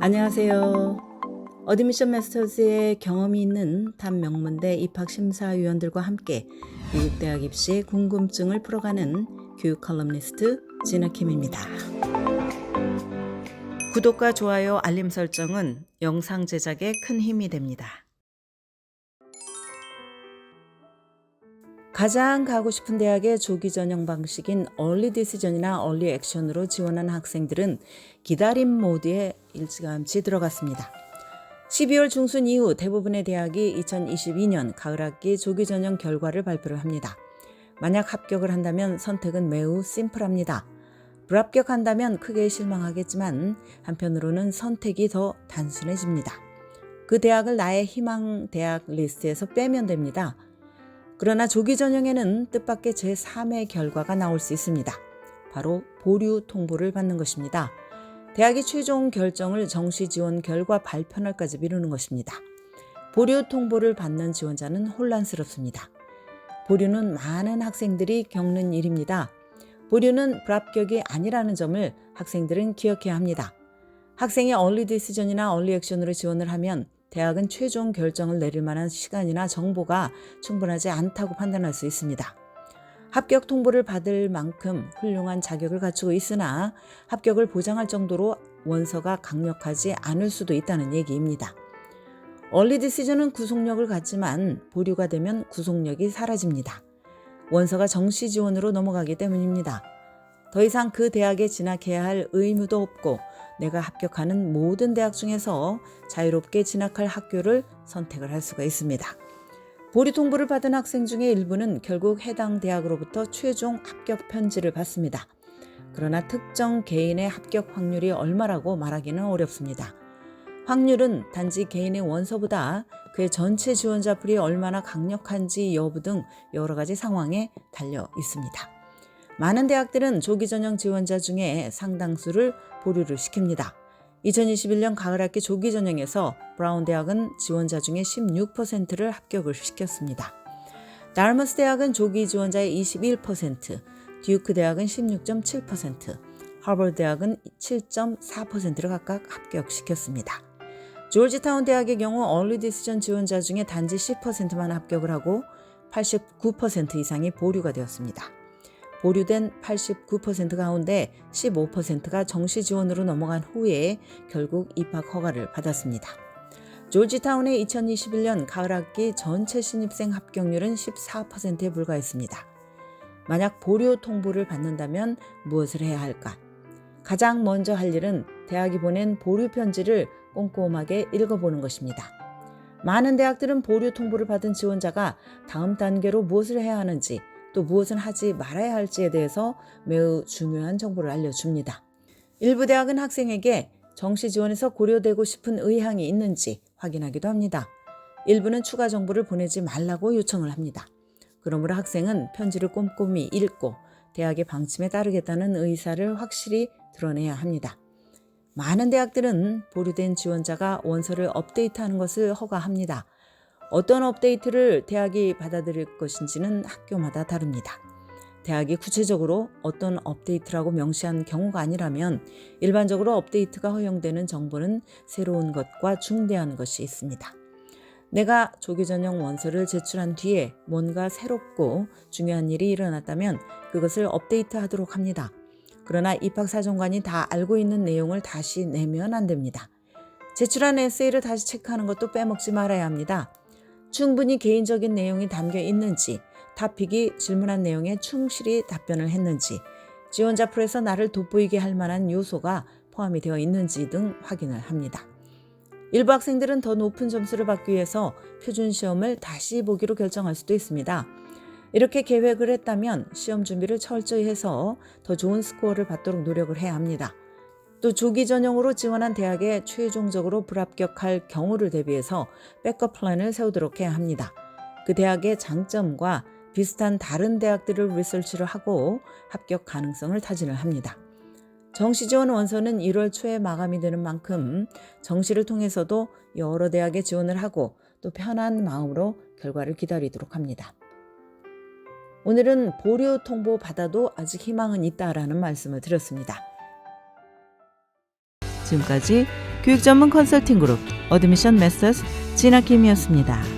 안녕하세요. 어드미션 마스터즈의 경험이 있는 탑 명문대 입학심사위원들과 함께 미국 대학 입시 궁금증을 풀어가는 교육 컬럼니스트 진아킴입니다. 구독과 좋아요, 알림 설정은 영상 제작에 큰 힘이 됩니다. 가장 가고 싶은 대학의 조기 전형 방식인 얼리 디시전이나 얼리 액션으로 지원한 학생들은 기다림 모드에 일찌감치 들어갔습니다. 12월 중순 이후 대부분의 대학이 2022년 가을학기 조기 전형 결과를 발표를 합니다. 만약 합격을 한다면 선택은 매우 심플합니다. 불합격한다면 크게 실망하겠지만 한편으로는 선택이 더 단순해집니다. 그 대학을 나의 희망 대학 리스트에서 빼면 됩니다. 그러나 조기 전형에는 뜻밖의 제3의 결과가 나올 수 있습니다. 바로 보류 통보를 받는 것입니다. 대학이 최종 결정을 정시 지원 결과 발표 날까지 미루는 것입니다. 보류 통보를 받는 지원자는 혼란스럽습니다. 보류는 많은 학생들이 겪는 일입니다. 보류는 불합격이 아니라는 점을 학생들은 기억해야 합니다. 학생이 얼리 디시전이나 얼리 액션으로 지원을 하면 대학은 최종 결정을 내릴 만한 시간이나 정보가 충분하지 않다고 판단할 수 있습니다. 합격 통보를 받을 만큼 훌륭한 자격을 갖추고 있으나 합격을 보장할 정도로 원서가 강력하지 않을 수도 있다는 얘기입니다. 얼리 디시전은 구속력을 갖지만 보류가 되면 구속력이 사라집니다. 원서가 정시 지원으로 넘어가기 때문입니다. 더 이상 그 대학에 진학해야 할 의무도 없고 내가 합격하는 모든 대학 중에서 자유롭게 진학할 학교를 선택을 할 수가 있습니다. 보류 통보를 받은 학생 중에 일부는 결국 해당 대학으로부터 최종 합격 편지를 받습니다. 그러나 특정 개인의 합격 확률이 얼마라고 말하기는 어렵습니다. 확률은 단지 개인의 원서보다 그의 전체 지원자 풀이 얼마나 강력한지 여부 등 여러 가지 상황에 달려 있습니다. 많은 대학들은 조기 전형 지원자 중에 상당수를 보류를 시킵니다. 2021년 가을학기 조기 전형에서 브라운 대학은 지원자 중에 16%를 합격을 시켰습니다. 다르머스 대학은 조기 지원자의 21%, 듀크 대학은 16.7%, 하버드 대학은 7.4%를 각각 합격시켰습니다. 조지타운 대학의 경우 얼리 디시전 지원자 중에 단지 10%만 합격을 하고 89% 이상이 보류가 되었습니다. 보류된 89% 가운데 15%가 정시 지원으로 넘어간 후에 결국 입학 허가를 받았습니다. 조지타운의 2021년 가을학기 전체 신입생 합격률은 14%에 불과했습니다. 만약 보류 통보를 받는다면 무엇을 해야 할까? 가장 먼저 할 일은 대학이 보낸 보류 편지를 꼼꼼하게 읽어보는 것입니다. 많은 대학들은 보류 통보를 받은 지원자가 다음 단계로 무엇을 해야 하는지 또 무엇은 하지 말아야 할지에 대해서 매우 중요한 정보를 알려줍니다. 일부 대학은 학생에게 정시 지원에서 고려되고 싶은 의향이 있는지 확인하기도 합니다. 일부는 추가 정보를 보내지 말라고 요청을 합니다. 그러므로 학생은 편지를 꼼꼼히 읽고 대학의 방침에 따르겠다는 의사를 확실히 드러내야 합니다. 많은 대학들은 보류된 지원자가 원서를 업데이트하는 것을 허가합니다. 어떤 업데이트를 대학이 받아들일 것인지는 학교마다 다릅니다. 대학이 구체적으로 어떤 업데이트라고 명시한 경우가 아니라면 일반적으로 업데이트가 허용되는 정보는 새로운 것과 중대한 것이 있습니다. 내가 조기 전형 원서를 제출한 뒤에 뭔가 새롭고 중요한 일이 일어났다면 그것을 업데이트하도록 합니다. 그러나 입학사정관이 다 알고 있는 내용을 다시 내면 안 됩니다. 제출한 에세이를 다시 체크하는 것도 빼먹지 말아야 합니다. 충분히 개인적인 내용이 담겨 있는지, 타픽이 질문한 내용에 충실히 답변을 했는지, 지원자 풀에서 나를 돋보이게 할 만한 요소가 포함이 되어 있는지 등 확인을 합니다. 일부 학생들은 더 높은 점수를 받기 위해서 표준시험을 다시 보기로 결정할 수도 있습니다. 이렇게 계획을 했다면 시험 준비를 철저히 해서 더 좋은 스코어를 받도록 노력을 해야 합니다. 또 조기 전형으로 지원한 대학에 최종적으로 불합격할 경우를 대비해서 백업 플랜을 세우도록 해야 합니다. 그 대학의 장점과 비슷한 다른 대학들을 리서치를 하고 합격 가능성을 타진을 합니다. 정시 지원 원서는 1월 초에 마감이 되는 만큼 정시를 통해서도 여러 대학에 지원을 하고 또 편한 마음으로 결과를 기다리도록 합니다. 오늘은 보류 통보 받아도 아직 희망은 있다라는 말씀을 드렸습니다. 지금까지 교육 전문 컨설팅 그룹 어드미션 메서스 진아킴이었습니다.